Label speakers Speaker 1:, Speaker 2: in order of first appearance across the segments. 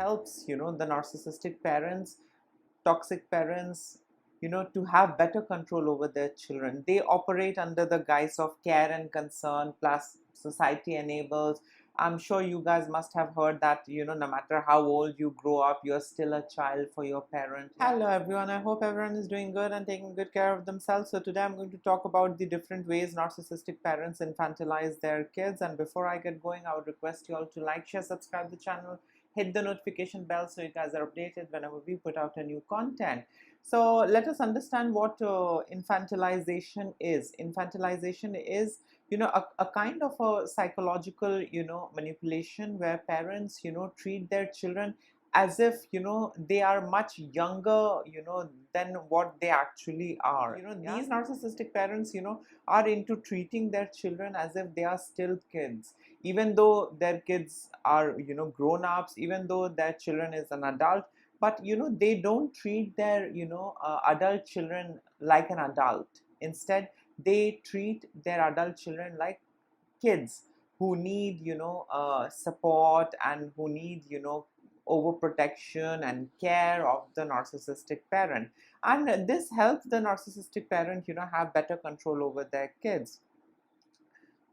Speaker 1: helps, the narcissistic parents, toxic parents, to have better control over their children. They operate under the guise of care and concern, plus society enables. I'm sure you guys must have heard that, no matter how old you grow up, you're still a child for your parent. Hello everyone, I hope everyone is doing good and taking good care of themselves. So today I'm going to talk about the different ways narcissistic parents infantilize their kids. And before I get going, I would request you all to like, share, subscribe the channel, hit the notification bell so you guys are updated whenever we put out a new content. So let us understand what infantilization is. Infantilization is, a kind of a psychological, manipulation where parents, treat their children as if, they are much younger, than what they actually are. These narcissistic parents, are into treating their children as if they are still kids, even though their kids are, grown-ups, even though their children is an adult. But they don't treat their adult children like an adult. Instead, they treat their adult children like kids who need support, and who need overprotection and care of the narcissistic parent. And this helps the narcissistic parent have better control over their kids.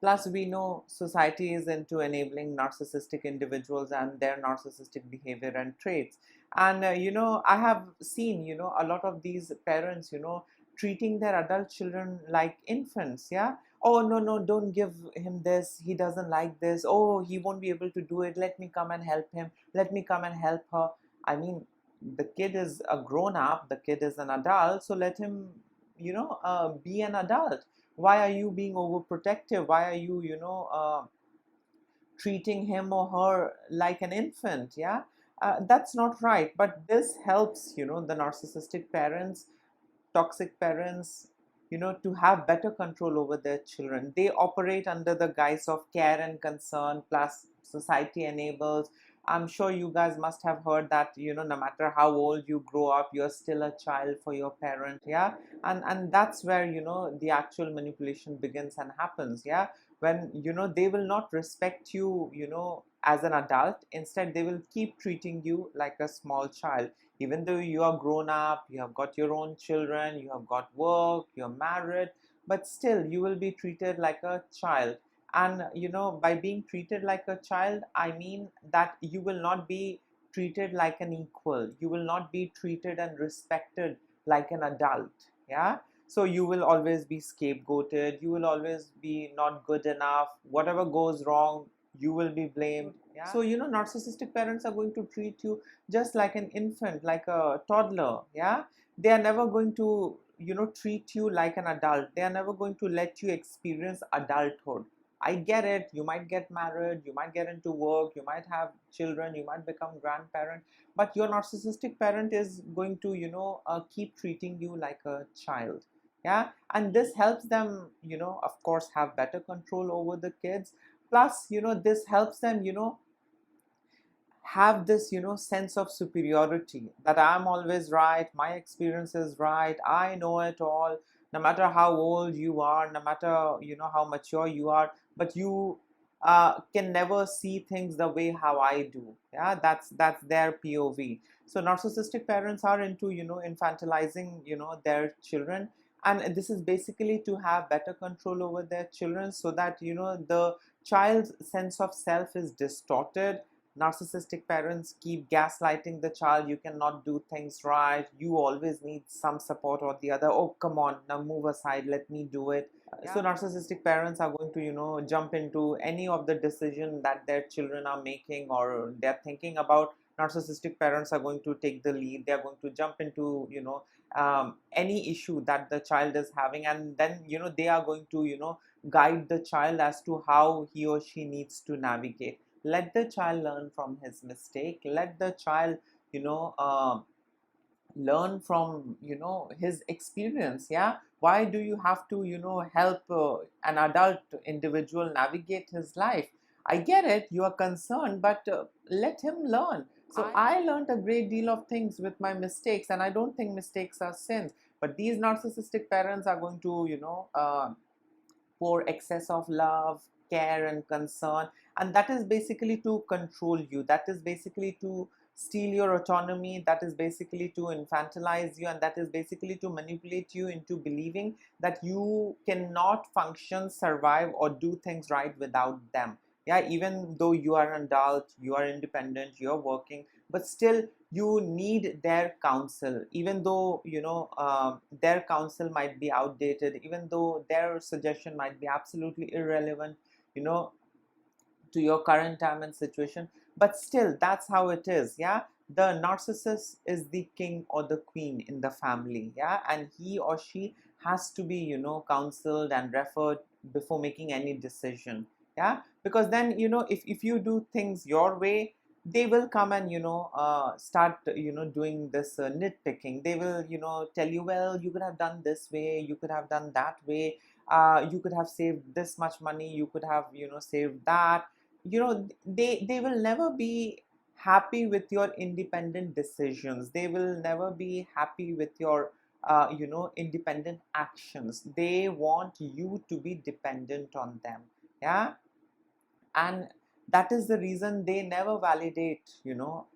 Speaker 1: Plus, we know society is into enabling narcissistic individuals and their narcissistic behavior and traits. And, I have seen, a lot of these parents, treating their adult children like infants. Yeah. Oh, no, no, don't give him this. He doesn't like this. Oh, he won't be able to do it. Let me come and help him. Let me come and help her. I mean, the kid is a grown up, the kid is an adult. So let him, be an adult. Why are you being overprotective? Why are you treating him or her like an infant? Yeah, that's not right. But this helps the narcissistic parents, toxic parents, to have better control over their children. They operate under the guise of care and concern, plus society enables. I'm sure you guys must have heard that, no matter how old you grow up, you're still a child for your parent. Yeah. And that's where, the actual manipulation begins and happens. Yeah. When, they will not respect you, as an adult. Instead, they will keep treating you like a small child. Even though you are grown up, you have got your own children, you have got work, you're married, but still you will be treated like a child. And by being treated like a child, I mean that you will not be treated like an equal. You will not be treated and respected like an adult. Yeah. So you will always be scapegoated. You will always be not good enough. Whatever goes wrong, you will be blamed. Yeah. So narcissistic parents are going to treat you just like an infant, like a toddler. Yeah. They are never going to treat you like an adult. They are never going to let you experience adulthood. I get it. You might get married, you might get into work, you might have children, you might become grandparent, but your narcissistic parent is going to, keep treating you like a child. Yeah. And this helps them, of course, have better control over the kids. Plus, this helps them, have this sense of superiority, that I'm always right, my experience is right, I know it all. No matter how old you are, no matter how mature you are, but you can never see things the way how I do. Yeah, that's their POV. So narcissistic parents are into infantilizing their children. And this is basically to have better control over their children, so that the child's sense of self is distorted. Narcissistic parents keep gaslighting the child. You cannot do things right, you always need some support or the other. Oh, come on, now move aside, let me do it. Yeah. So narcissistic parents are going to jump into any of the decision that their children are making or they're thinking about. Narcissistic parents are going to take the lead. They're going to jump into any issue that the child is having, and then they are going to guide the child as to how he or she needs to navigate. Let the child learn from his mistake. Let the child learn from his experience. Yeah. Why do you have to help an adult individual navigate his life? I get it, you are concerned, but let him learn. So I learned a great deal of things with my mistakes, and I don't think mistakes are sins. But these narcissistic parents are going to pour excess of love, care and concern, and that is basically to control you. That is basically to steal your autonomy, that is basically to infantilize you, and that is basically to manipulate you into believing that you cannot function, survive, or do things right without them. Yeah, even though you are an adult, you are independent, you're working, but still you need their counsel, even though their counsel might be outdated, even though their suggestion might be absolutely irrelevant, you know to your current time and situation, but still that's how it is. Yeah, the narcissist is the king or the queen in the family. Yeah, and he or she has to be counseled and referred before making any decision. Yeah, because then if you do things your way, they will come and start doing this nitpicking. They will tell you, well, you could have done this way, you could have done that way, you could have saved this much money, you could have saved that. They will never be happy with your independent decisions. They will never be happy with your independent actions. They want you to be dependent on them. Yeah, and that is the reason they never validate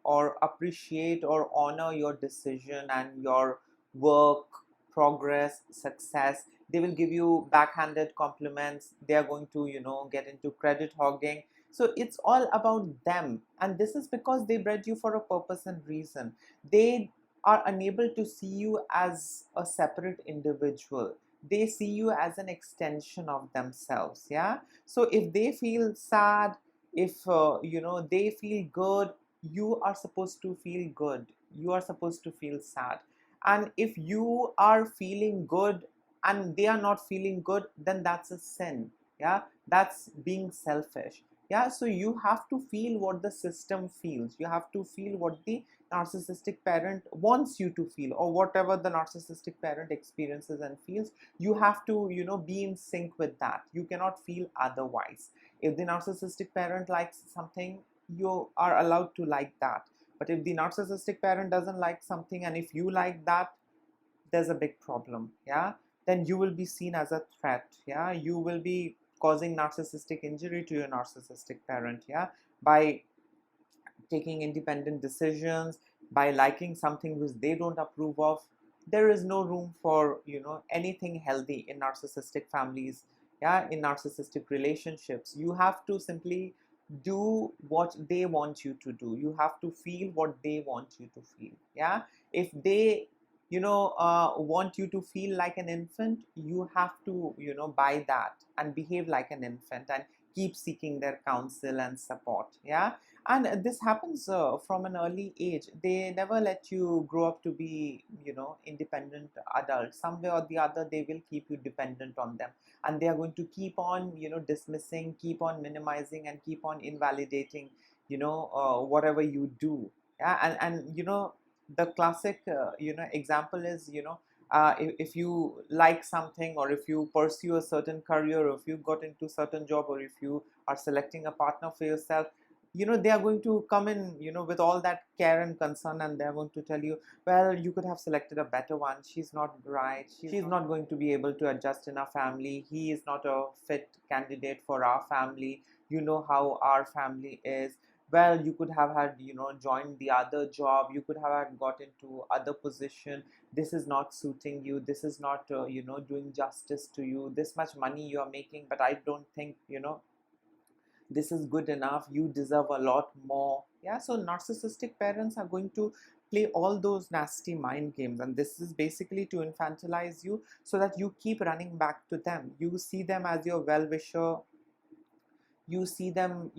Speaker 1: or appreciate or honor your decision and your work, progress, success. They will give you backhanded compliments. They are going to get into credit hogging. So it's all about them, and this is because they bred you for a purpose and reason. They are unable to see you as a separate individual. They see you as an extension of themselves. Yeah, so if they feel sad, if they feel good, you are supposed to feel good. You are supposed to feel sad. And if you are feeling good and they are not feeling good, then that's a sin. Yeah, that's being selfish. Yeah, so you have to feel what the system feels. You have to feel what the narcissistic parent wants you to feel, or whatever the narcissistic parent experiences and feels. You have to be in sync with that. You cannot feel otherwise. If the narcissistic parent likes something, you are allowed to like that. But if the narcissistic parent doesn't like something, and if you like that, there's a big problem. Yeah, then you will be seen as a threat. Yeah, you will be causing narcissistic injury to your narcissistic parent. Yeah, by taking independent decisions, by liking something which they don't approve of. There is no room for anything healthy in narcissistic families. Yeah, in narcissistic relationships, you have to simply do what they want you to do. You have to feel what they want you to feel. Yeah, if they want you to feel like an infant, you have to buy that and behave like an infant and keep seeking their counsel and support. Yeah, and this happens from an early age. They never let you grow up to be independent adults. Some way or the other, they will keep you dependent on them, and they are going to keep on dismissing, keep on minimizing, and keep on invalidating whatever you do. Yeah, and the classic example is if you like something, or if you pursue a certain career, or if you got into certain job, or if you are selecting a partner for yourself, they are going to come in with all that care and concern, and they're going to tell you, well, you could have selected a better one. She's not right. She's not going to be able to adjust in our family. He is not a fit candidate for our family. You know how our family is. Well, you could have had joined the other job. You could have had got into other position. This is not suiting you. This is not doing justice to you. This much money you are making, but I don't think this is good enough. You deserve a lot more. Yeah, so narcissistic parents are going to play all those nasty mind games, and this is basically to infantilize you so that you keep running back to them. You see them as your well-wisher. You see them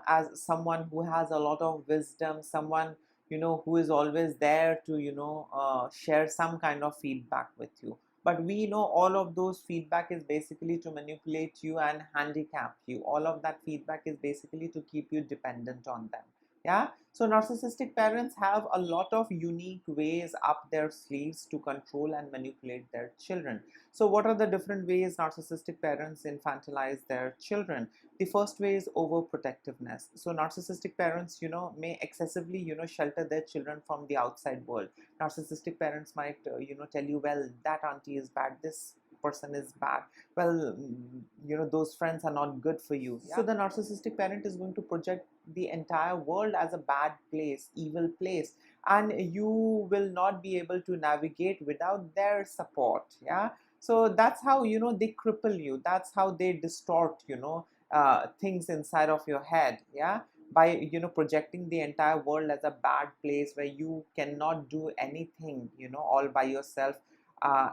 Speaker 1: as someone who has a lot of wisdom, someone who is always there to share some kind of feedback with you. But we know all of those feedback is basically to manipulate you and handicap you. All of that feedback is basically to keep you dependent on them. Yeah, so narcissistic parents have a lot of unique ways up their sleeves to control and manipulate their children. So what are the different ways narcissistic parents infantilize their children? The first way is overprotectiveness. So narcissistic parents, may excessively, shelter their children from the outside world. Narcissistic parents might, tell you, well, that auntie is bad, this person is bad. Well, those friends are not good for you. Yeah? So the narcissistic parent is going to project the entire world as a bad place, evil place, and you will not be able to navigate without their support. Yeah. So that's how they cripple you. That's how they distort things inside of your head. Yeah, by projecting the entire world as a bad place where you cannot do anything all by yourself, uh,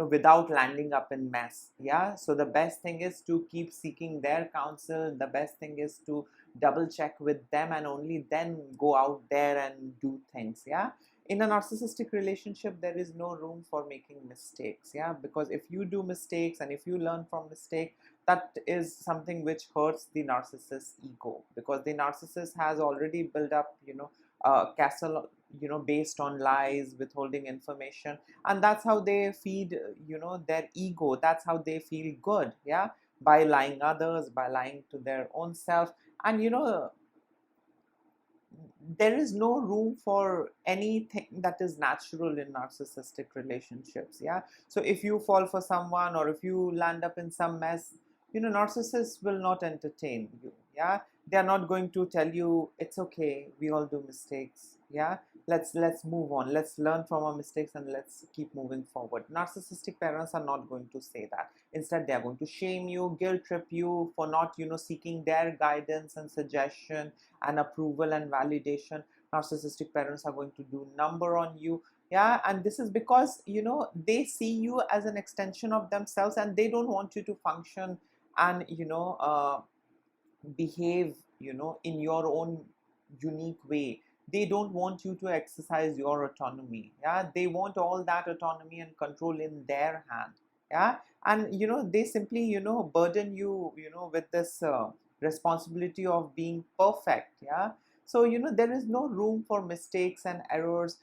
Speaker 1: without landing up in mess. Yeah, so the best thing is to keep seeking their counsel. The best thing is to double check with them and only then go out there and do things. Yeah, in a narcissistic relationship there is no room for making mistakes. Yeah, because if you do mistakes and if you learn from mistake, that is something which hurts the narcissist's ego, because the narcissist has already built up a castle based on lies, withholding information, and that's how they feed their ego. That's how they feel good. Yeah, by lying others, by lying to their own self. And there is no room for anything that is natural in narcissistic relationships. Yeah, so if you fall for someone or if you land up in some mess, narcissists will not entertain you. Yeah, they are not going to tell you it's okay, we all do mistakes. Yeah, let's move on, let's learn from our mistakes and let's keep moving forward. Narcissistic parents are not going to say that. Instead, they are going to shame you, guilt trip you for not seeking their guidance and suggestion and approval and validation. Narcissistic parents are going to do number on you. Yeah, and this is because they see you as an extension of themselves, and they don't want you to function and behave in your own unique way. They don't want you to exercise your autonomy. Yeah, they want all that autonomy and control in their hand. Yeah, and they simply burden you with this responsibility of being perfect. Yeah, so there is no room for mistakes and errors.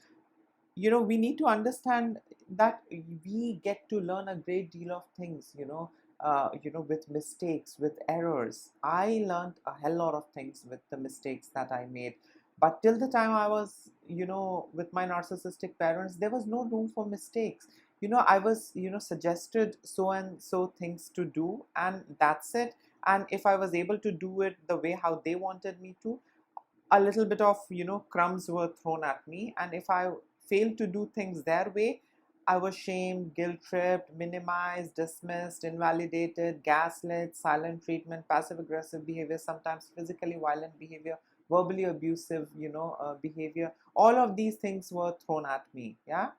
Speaker 1: We need to understand that we get to learn a great deal of things with mistakes, with errors. I learned a hell lot of things with the mistakes that I made, but till the time I was with my narcissistic parents, there was no room for mistakes. I was suggested so and so things to do, and that's it. And if I was able to do it the way how they wanted me to, a little bit of crumbs were thrown at me, and if I failed to do things their way, I was shamed, guilt tripped, minimized, dismissed, invalidated, gaslit, silent treatment, passive aggressive behavior, sometimes physically violent behavior, verbally abusive behavior. All of these things were thrown at me. Yeah,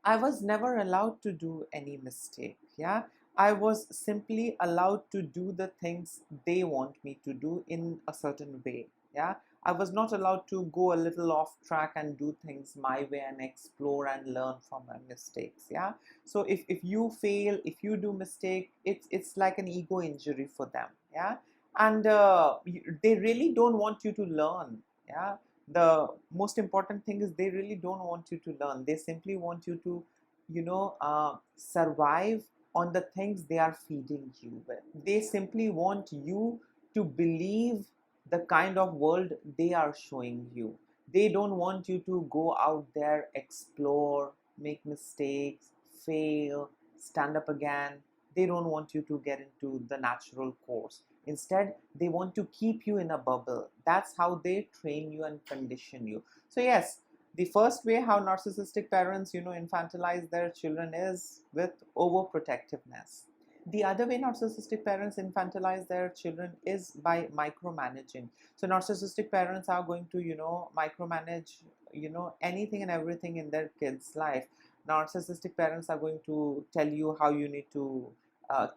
Speaker 1: I was never allowed to do any mistake. Yeah, I was simply allowed to do the things they want me to do in a certain way. Yeah, I was not allowed to go a little off track and do things my way and explore and learn from my mistakes. Yeah, so if you fail, if you do mistake, it's like an ego injury for them. Yeah, and they really don't want you to learn. Yeah, the most important thing is they really don't want you to learn. They simply want you to survive on the things they are feeding you with. They simply want you to believe the kind of world they are showing you. They don't want you to go out there, explore, make mistakes, fail, stand up again. They don't want you to get into the natural course. Instead, they want to keep you in a bubble. That's how they train you and condition you. So yes, the first way how narcissistic parents infantilize their children is with overprotectiveness. The other way narcissistic parents infantilize their children is by micromanaging. So narcissistic parents are going to micromanage anything and everything in their kids life. Narcissistic parents are going to tell you how you need to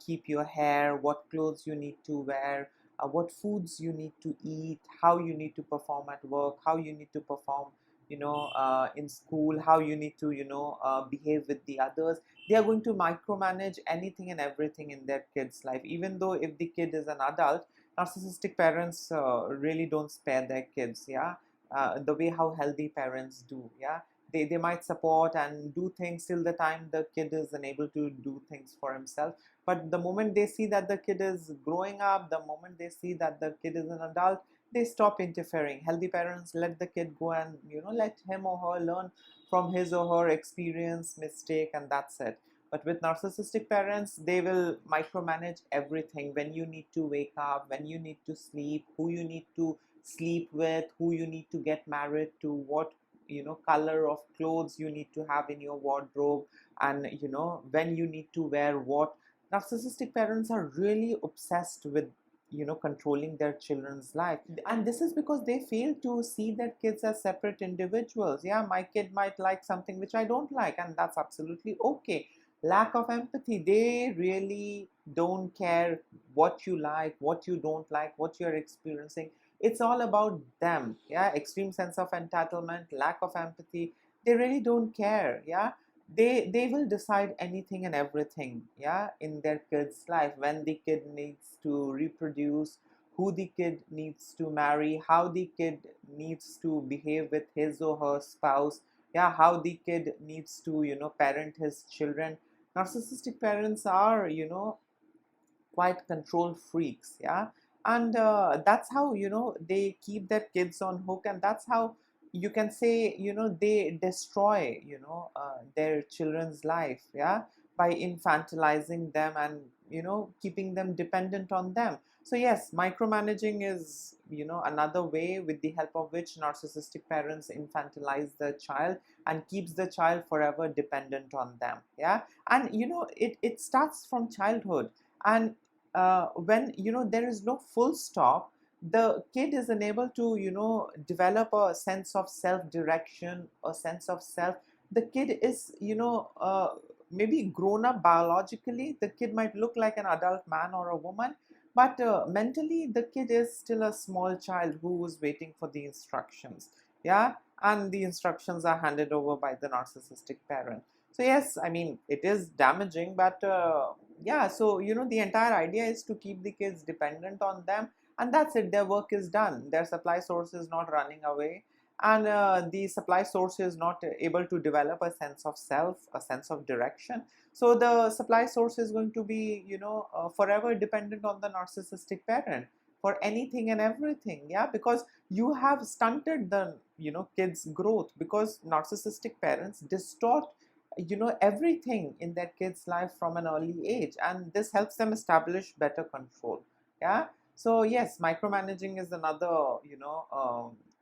Speaker 1: keep your hair, what clothes you need to wear, what foods you need to eat, how you need to perform at work, how you need to perform in school, how you need to behave with the others. They are going to micromanage anything and everything in their kid's life. Even though if the kid is an adult, narcissistic parents really don't spare their kids. Yeah, the way how healthy parents do. Yeah, they might support and do things till the time the kid is unable to do things for himself. But the moment they see that the kid is growing up, the moment they see that the kid is an adult, they stop interfering. Healthy parents let the kid go and let him or her learn from his or her experience, mistake, and that's it. But with narcissistic parents, they will micromanage everything: when you need to wake up, when you need to sleep, who you need to sleep with, who you need to get married to, what color of clothes you need to have in your wardrobe, and when you need to wear what. Narcissistic parents are really obsessed with controlling their children's life, and this is because they fail to see their kids as separate individuals. Yeah, my kid might like something which I don't like, and that's absolutely okay. Lack of empathy. They really don't care what you like, what you don't like, what you're experiencing. It's all about them. Yeah, extreme sense of entitlement, lack of empathy. They really don't care. Yeah, they will decide anything and everything, yeah, in their kid's life: when the kid needs to reproduce, who the kid needs to marry, how the kid needs to behave with his or her spouse, yeah, how the kid needs to parent his children. Narcissistic parents are quite control freaks, yeah, and that's how they keep their kids on hook, and that's how you can say they destroy their children's life, yeah, by infantilizing them and keeping them dependent on them. So yes, micromanaging is another way with the help of which narcissistic parents infantilize the child and keeps the child forever dependent on them, yeah. And it starts from childhood, and when there is no full stop, the kid is unable to develop a sense of self direction, a sense of self. The kid is maybe grown up biologically. The kid might look like an adult man or a woman, but mentally the kid is still a small child who is waiting for the instructions, yeah. And the instructions are handed over by the narcissistic parent. So yes, I mean, it is damaging, but yeah, so the entire idea is to keep the kids dependent on them, and that's it. Their work is done, their supply source is not running away, and the supply source is not able to develop a sense of self, a sense of direction. So the supply source is going to be forever dependent on the narcissistic parent for anything and everything, yeah, because you have stunted the kids growth, because narcissistic parents distort everything in their kids life from an early age, and this helps them establish better control, yeah. So yes, micromanaging is another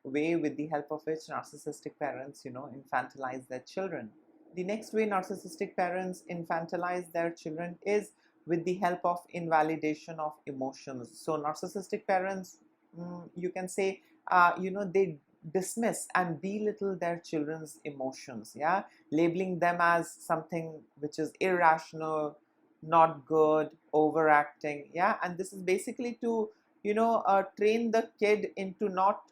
Speaker 1: way with the help of which narcissistic parents infantilize their children. The next way narcissistic parents infantilize their children is with the help of invalidation of emotions. So narcissistic parents, you can say, they dismiss and belittle their children's emotions, yeah, labeling them as something which is irrational, not good, overacting, yeah. And this is basically to train the kid into not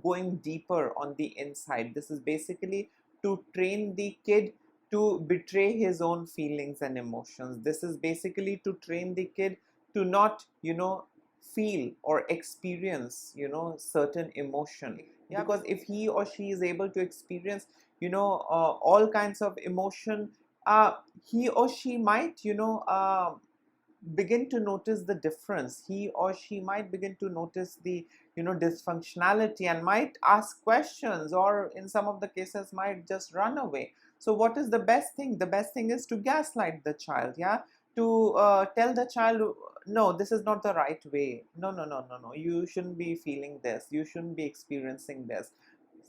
Speaker 1: going deeper on the inside. This is basically to train the kid to betray his own feelings and emotions. This is basically to train the kid to not feel or experience certain emotion, yeah. Because if he or she is able to experience all kinds of emotion, he or she might begin to notice the difference. He or she might begin to notice the dysfunctionality, and might ask questions, or in some of the cases might just run away. So what is the best thing? The best thing is to gaslight the child, yeah, to tell the child, no, this is not the right way, no, no, no, no, no, you shouldn't be feeling this, you shouldn't be experiencing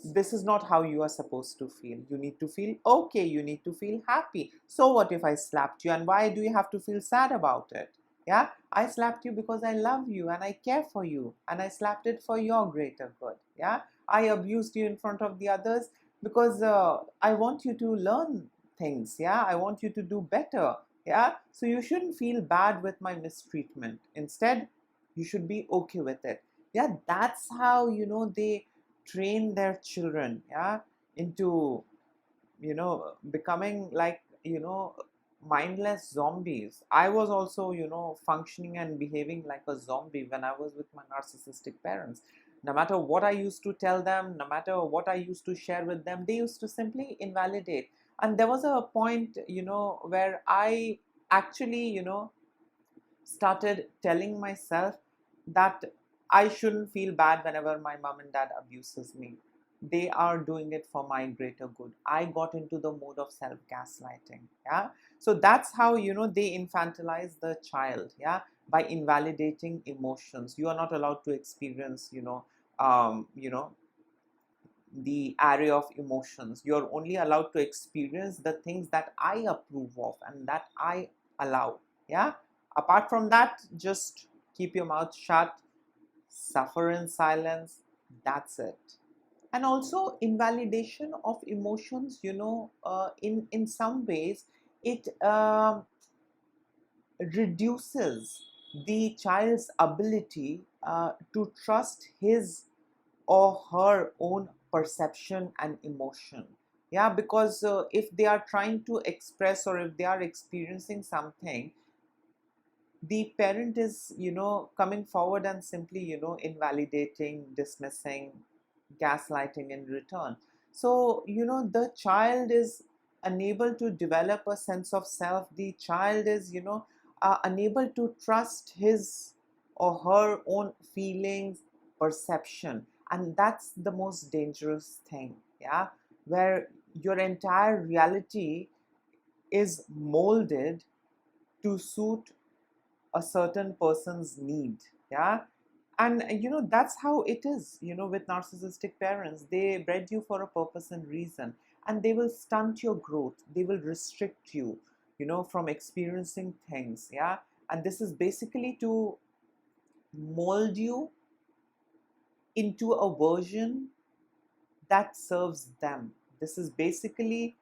Speaker 1: this is not how you are supposed to feel. You need to feel okay, you need to feel happy. So what if I slapped you, and why do you have to feel sad about it? Yeah, I slapped you because I love you and I care for you, and I slapped it for your greater good. Yeah, I abused you in front of the others because I want you to learn things. Yeah, I want you to do better. Yeah, so you shouldn't feel bad with my mistreatment. Instead, you should be okay with it. Yeah, that's how they train their children, yeah, into becoming like mindless zombies. I was also functioning and behaving like a zombie when I was with my narcissistic parents. No matter what I used to tell them, no matter what I used to share with them, they used to simply invalidate. And there was a point where I actually started telling myself that I shouldn't feel bad whenever my mom and dad abuses me, they are doing it for my greater good. I got into the mode of self-gaslighting. Yeah. So that's how, they infantilize the child. Yeah. By invalidating emotions. You are not allowed to experience, um, you know, the array of emotions. You're only allowed to experience the things that I approve of and that I allow. Yeah. Apart from that, just keep your mouth shut, suffer in silence. That's it. And also invalidation of emotions, in some ways it reduces the child's ability to trust his or her own perception and emotion. Yeah, because if they are trying to express or if they are experiencing something, the parent is, coming forward and simply, invalidating, dismissing, gaslighting in return. So, the child is unable to develop a sense of self. The child is, unable to trust his or her own feelings, perception. And that's the most dangerous thing, yeah, where your entire reality is molded to suit a certain person's need. Yeah. And that's how it is, with narcissistic parents. They bred you for a purpose and reason, and they will stunt your growth, they will restrict you, from experiencing things. Yeah. And this is basically to mold you into a version that serves them. This is basically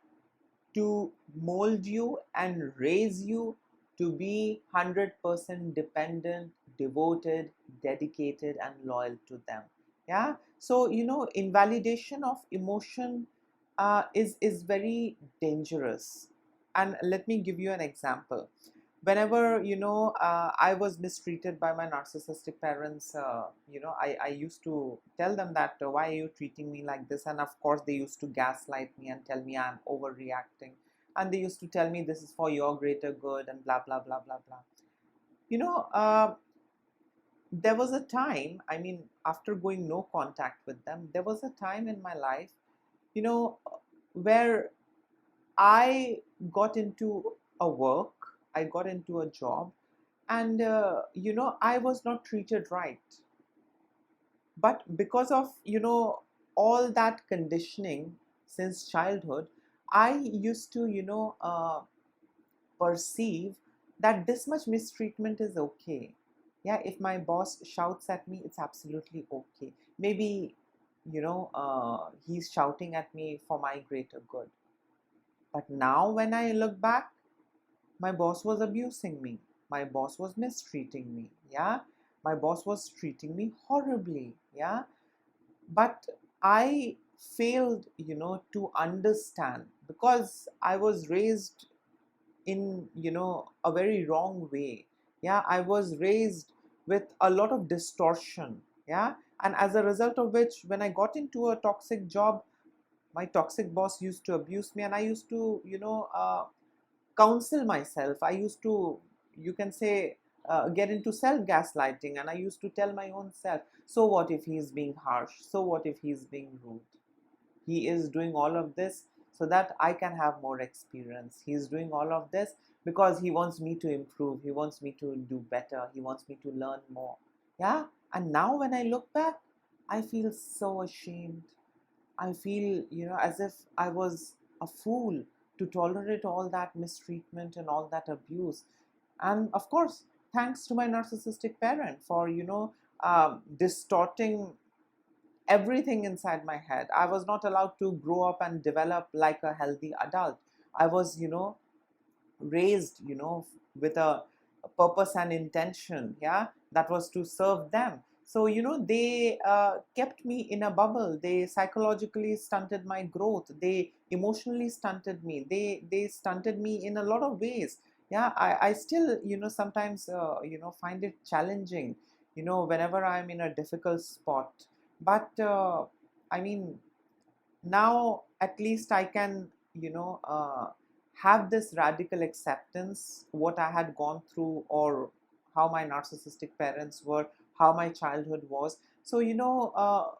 Speaker 1: to mold you and raise you to be 100% dependent, devoted, dedicated, and loyal to them. Yeah. So, invalidation of emotion is very dangerous. And let me give you an example. Whenever, I was mistreated by my narcissistic parents, I used to tell them that, why are you treating me like this? And of course they used to gaslight me and tell me I'm overreacting, and they used to tell me this is for your greater good and blah blah blah blah blah. you know uh, there was a time, I mean, after going no contact with them, there was a time in my life, you know where I got into a work, I got into a job, and I was not treated right. But because of all that conditioning since childhood, I used to perceive that this much mistreatment is okay. Yeah, if my boss shouts at me, it's absolutely okay. Maybe he's shouting at me for my greater good. But now when I look back, my boss was abusing me, my boss was mistreating me. Yeah, my boss was treating me horribly. Yeah. But I failed to understand, because I was raised in a very wrong way. Yeah, I was raised with a lot of distortion. Yeah. And as a result of which, when I got into a toxic job, my toxic boss used to abuse me, and I used to counsel myself. I used to, you can say, get into self gaslighting, and I used to tell my own self, so what if he's being harsh? So what if he's being rude? He is doing all of this so that I can have more experience. He's doing all of this because he wants me to improve. He wants me to do better. He wants me to learn more. Yeah. And now when I look back, I feel so ashamed. I feel, as if I was a fool to tolerate all that mistreatment and all that abuse. And of course, thanks to my narcissistic parent for, distorting everything inside my head. I was not allowed to grow up and develop like a healthy adult. I was, raised, with a purpose and intention. Yeah, that was to serve them. So, they kept me in a bubble. They psychologically stunted my growth. They emotionally stunted me. They stunted me in a lot of ways. Yeah, I still, sometimes, find it challenging, whenever I'm in a difficult spot. But I mean, now at least I can, have this radical acceptance, what I had gone through, or how my narcissistic parents were, how my childhood was. So,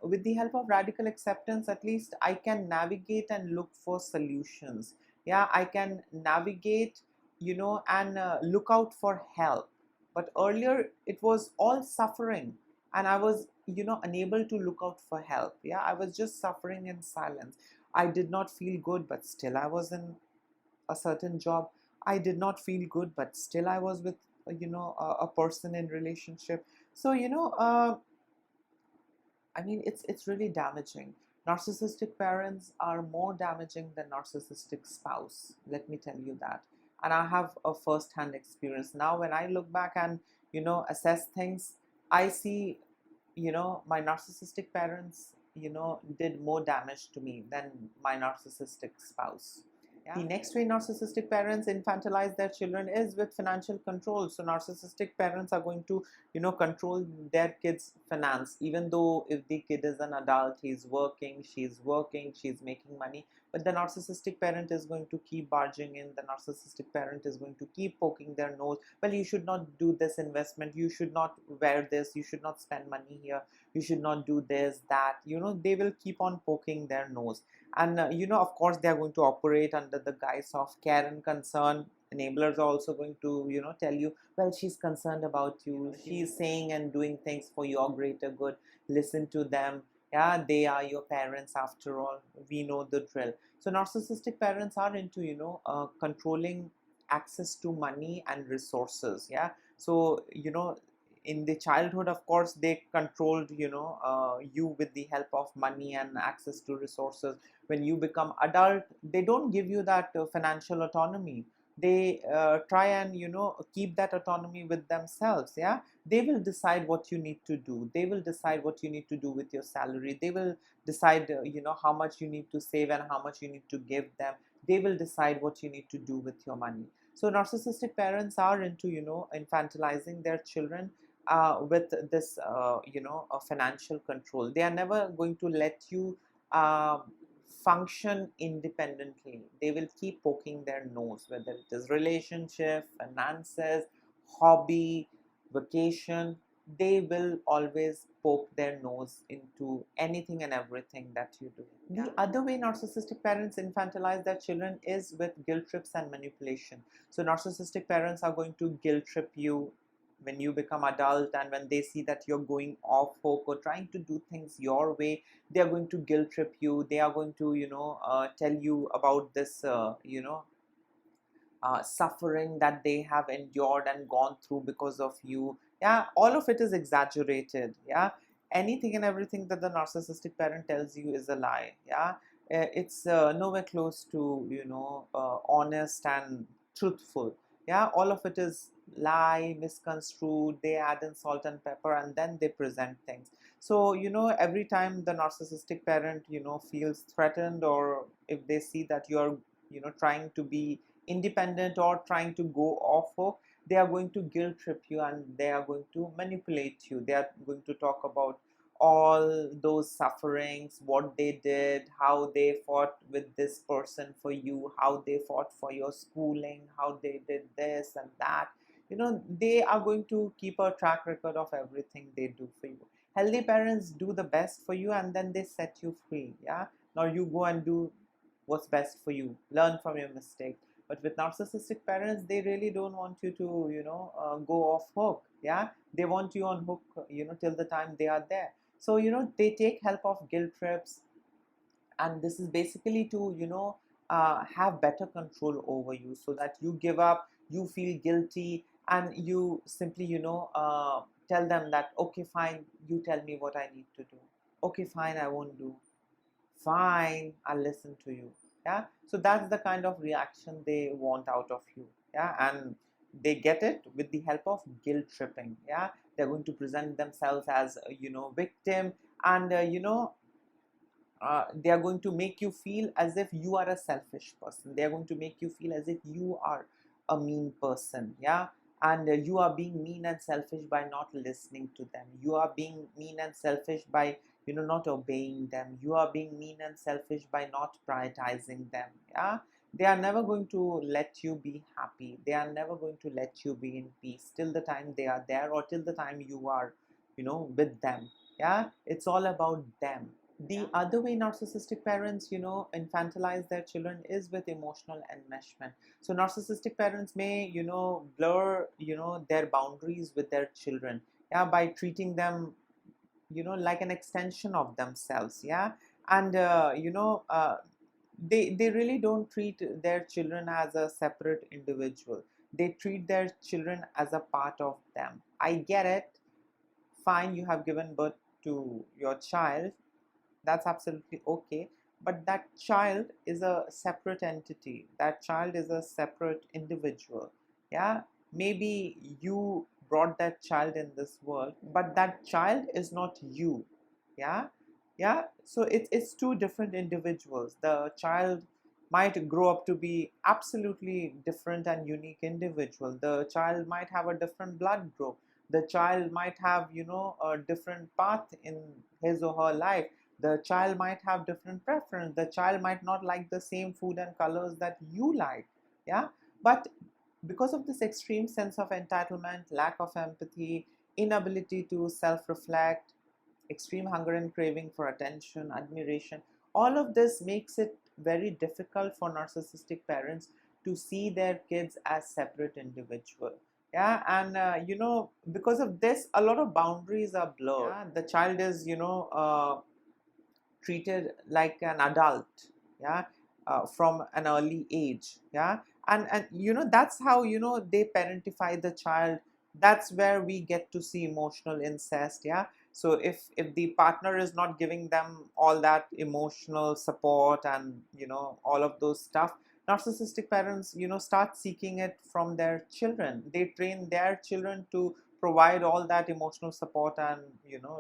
Speaker 1: with the help of radical acceptance, at least I can navigate and look for solutions. Yeah, I can navigate, and look out for help. But earlier, it was all suffering, and I was, unable to look out for help. Yeah, I was just suffering in silence. I did not feel good, but still I was in a certain job. I did not feel good, but still I was with, a person in relationship. So, I mean, it's really damaging. Narcissistic parents are more damaging than narcissistic spouse. Let me tell you that. And I have a first-hand experience. Now, when I look back and, assess things, I see, my narcissistic parents, did more damage to me than my narcissistic spouse. Yeah. The next way narcissistic parents infantilize their children is with financial control. So narcissistic parents are going to, control their kids' finance, even though if the kid is an adult, he's working, she's making money. But the narcissistic parent is going to keep barging in. The narcissistic parent is going to keep poking their nose. Well, you should not do this investment. You should not wear this. You should not spend money here. You should not do this, that. They will keep on poking their nose. And of course they are going to operate under the guise of care and concern. Enablers are also going to tell you, well, she's concerned about you, she's saying and doing things for your greater good, listen to them. Yeah, they are your parents after all, we know the drill. So narcissistic parents are into controlling access to money and resources. Yeah, so in the childhood, of course, they controlled you with the help of money and access to resources. When you become adult, they don't give you that financial autonomy. They try and keep that autonomy with themselves. Yeah, they will decide what you need to do, they will decide what you need to do with your salary, they will decide how much you need to save and how much you need to give them. They will decide what you need to do with your money. So narcissistic parents are into infantilizing their children with this financial control. They are never going to let you function independently. They will keep poking their nose, whether it is relationship, finances, hobby, vacation. They will always poke their nose into anything and everything that you do. The other way narcissistic parents infantilize their children is with guilt trips and manipulation. So narcissistic parents are going to guilt trip you when you become adult, and when they see that you're going off hook or trying to do things your way, they are going to guilt trip you. They are going to tell you about this suffering that they have endured and gone through because of you. Yeah, all of it is exaggerated. Yeah, anything and everything that the narcissistic parent tells you is a lie. Yeah, it's nowhere close to honest and truthful. Yeah, all of it is lie, misconstrued. They add in salt and pepper and then they present things. So every time the narcissistic parent feels threatened, or if they see that you're trying to be independent or trying to go off hook, they are going to guilt trip you and they are going to manipulate you. They are going to talk about all those sufferings, what they did, how they fought with this person for you, how they fought for your schooling, how they did this and that. They are going to keep a track record of everything they do for you. Healthy parents do the best for you and then they set you free. Yeah, now you go and do what's best for you, learn from your mistakes. But with narcissistic parents, they really don't want you to go off hook. Yeah, they want you on hook till the time they are there. So they take help of guilt trips, and this is basically to have better control over you, so that you give up, you feel guilty, and you simply tell them that, okay, fine, you tell me what I need to do. Okay, fine, I won't do. Fine, I'll listen to you. Yeah, so that's the kind of reaction they want out of you. Yeah, and they get it with the help of guilt tripping. Yeah, they're going to present themselves as victim, and they are going to make you feel as if you are a selfish person. They are going to make you feel as if you are a mean person. Yeah, and you are being mean and selfish by not listening to them. You are being mean and selfish by not obeying them. You are being mean and selfish by not prioritizing them. Yeah, they are never going to let you be happy. They are never going to let you be in peace till the time they are there, or till the time you are with them. Yeah, it's all about them. The other way narcissistic parents, infantilize their children is with emotional enmeshment. So narcissistic parents may, blur, their boundaries with their children, yeah, by treating them, like an extension of themselves, yeah. And they really don't treat their children as a separate individual. They treat their children as a part of them. I get it, fine, you have given birth to your child, that's absolutely okay, but that child is a separate entity, that child is a separate individual, yeah. Maybe you brought that child in this world, but that child is not you, yeah. Yeah, so it's two different individuals. The child might grow up to be absolutely different and unique individual. The child might have a different blood group. The child might have, a different path in his or her life. The child might have different preference. The child might not like the same food and colors that you like, yeah. But because of this extreme sense of entitlement, lack of empathy, inability to self-reflect, extreme hunger and craving for attention, admiration, all of this makes it very difficult for narcissistic parents to see their kids as separate individuals. Yeah, and because of this, a lot of boundaries are blurred. Yeah, the child is, treated like an adult, yeah, from an early age, yeah. And that's how they parentify the child. That's where we get to see emotional incest, yeah. So if the partner is not giving them all that emotional support and all of those stuff, narcissistic parents start seeking it from their children. They train their children to provide all that emotional support and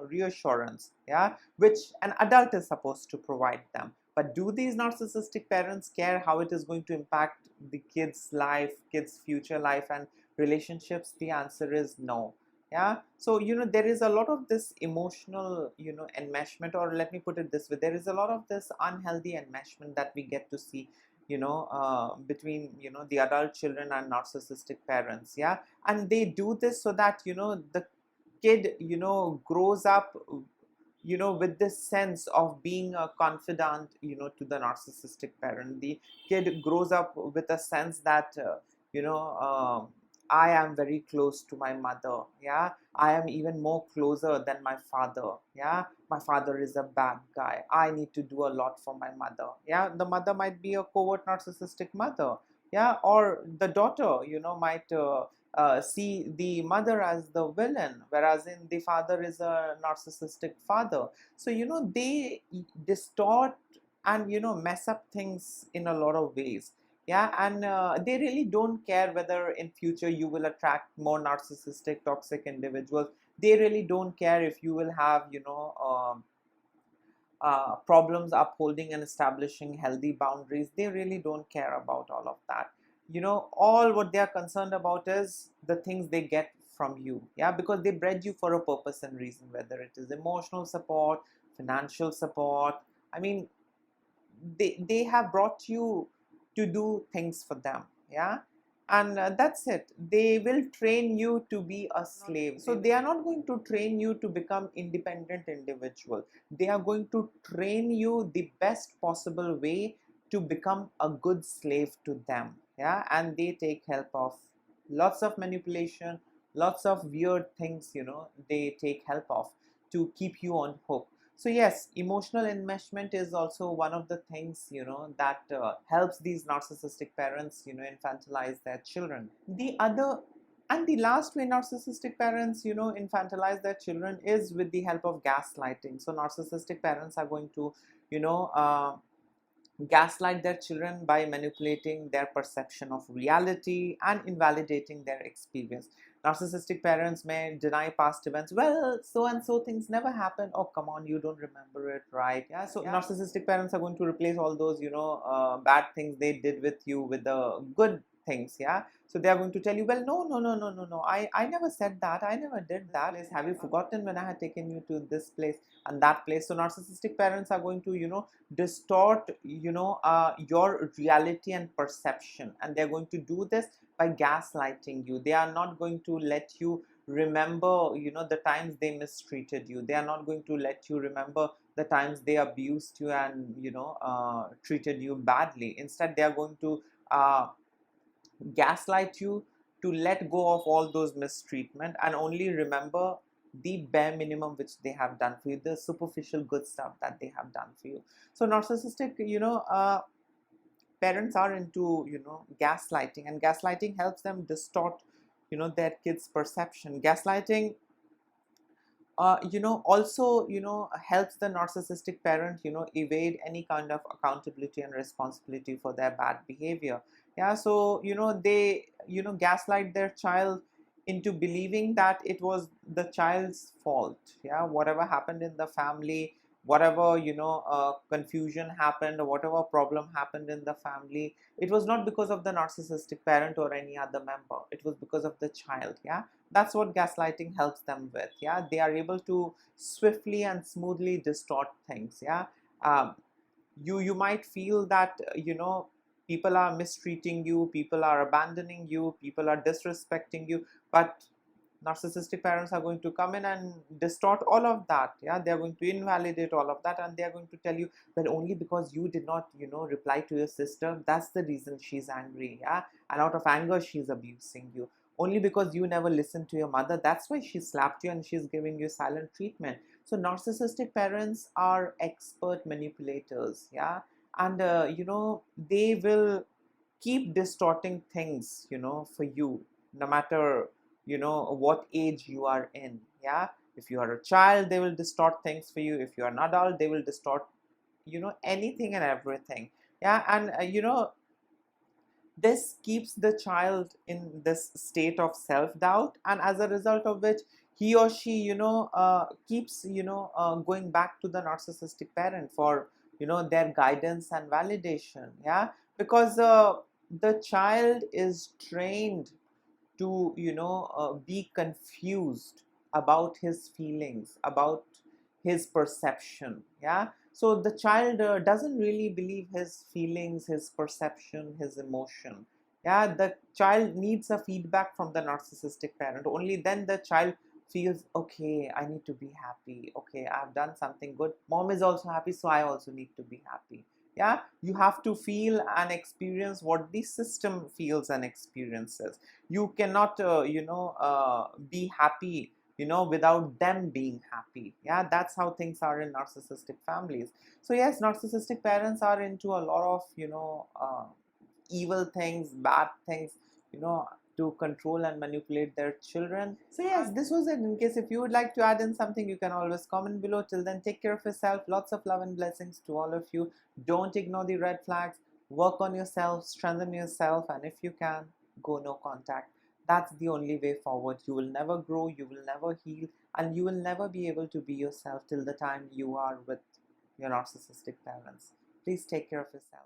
Speaker 1: reassurance, yeah, which an adult is supposed to provide them. But do these narcissistic parents care how it is going to impact the kid's life, kid's future life and relationships? The answer is no. Yeah, so there is a lot of this emotional enmeshment, or let me put it this way, there is a lot of this unhealthy enmeshment that we get to see between the adult children and narcissistic parents, yeah. And they do this so that the kid grows up with this sense of being a confidant to the narcissistic parent. The kid grows up with a sense that you know I am very close to my mother, yeah. I am even more closer than my father, yeah. My father is a bad guy, I need to do a lot for my mother, yeah. The mother might be a covert narcissistic mother, yeah, or the daughter might see the mother as the villain, whereas in the father is a narcissistic father. So they distort and mess up things in a lot of ways, yeah. And they really don't care whether in future you will attract more narcissistic toxic individuals. They really don't care if you will have problems upholding and establishing healthy boundaries. They really don't care about all of that. All what they are concerned about is the things they get from you, yeah, because they bred you for a purpose and reason, whether it is emotional support, financial support. I mean, they have brought you to do things for them, yeah. And that's it. They will train you to be a slave. So they are not going to train you to become independent individual. They are going to train you the best possible way to become a good slave to them, yeah. And they take help of lots of manipulation, lots of weird things they take help of to keep you on hook. So yes, emotional enmeshment is also one of the things that helps these narcissistic parents infantilize their children. The other and the last way narcissistic parents infantilize their children is with the help of gaslighting. So narcissistic parents are going to gaslight their children by manipulating their perception of reality and invalidating their experience. Narcissistic parents may deny past events. Well, so and so things never happened. Oh, come on, you don't remember it, right? Yeah. So yeah, narcissistic parents are going to replace all those bad things they did with you with the good things, yeah. So they are going to tell you, well, no, no, no, no, no, no, I never said that, I never did that. Have you forgotten when I had taken you to this place and that place? So narcissistic parents are going to distort your reality and perception, and they're going to do this by gaslighting you. They are not going to let you remember, the times they mistreated you. They are not going to let you remember the times they abused you and, treated you badly. Instead, they are going to gaslight you to let go of all those mistreatment and only remember the bare minimum which they have done for you, the superficial good stuff that they have done for you. So narcissistic, parents are into, gaslighting, and gaslighting helps them distort, their kids' perception. Gaslighting also, helps the narcissistic parent, evade any kind of accountability and responsibility for their bad behavior. Yeah, so, they, gaslight their child into believing that it was the child's fault. Yeah, whatever happened in the family, whatever, confusion happened, or whatever problem happened in the family, it was not because of the narcissistic parent or any other member. It was because of the child. Yeah, that's what gaslighting helps them with. Yeah, they are able to swiftly and smoothly distort things. Yeah, um, you might feel that people are mistreating you, people are abandoning you, people are disrespecting you, but narcissistic parents are going to come in and distort all of that. Yeah, they are going to invalidate all of that, and they are going to tell you, well, only because you did not, reply to your sister, that's the reason she's angry. Yeah, and out of anger she's abusing you. Only because you never listened to your mother, that's why she slapped you and she's giving you silent treatment. So narcissistic parents are expert manipulators. Yeah, and they will keep distorting things, for you, no matter, what age you are in. Yeah, if you are a child, they will distort things for you. If you are an adult, they will distort, anything and everything. Yeah, and this keeps the child in this state of self-doubt, and as a result of which he or she, keeps, going back to the narcissistic parent for, their guidance and validation. Yeah, because the child is trained to, be confused about his feelings, about his perception. Yeah, so the child doesn't really believe his feelings, his perception, his emotion. Yeah, the child needs a feedback from the narcissistic parent. Only then the child feels, okay, I need to be happy. Okay, I've done something good. Mom is also happy, so I also need to be happy. Yeah, you have to feel and experience what the system feels and experiences. You cannot, be happy, without them being happy. Yeah, that's how things are in narcissistic families. So yes, narcissistic parents are into a lot of, evil things, bad things, you know to control and manipulate their children. So yes, this was it. In case if you would like to add in something, you can always comment below. Till then, take care of yourself. Lots of love and blessings to all of you. Don't ignore the red flags. Work on yourself, strengthen yourself, and if you can, go no contact. That's the only way forward. You will never grow, you will never heal, and you will never be able to be yourself till the time you are with your narcissistic parents. Please take care of yourself.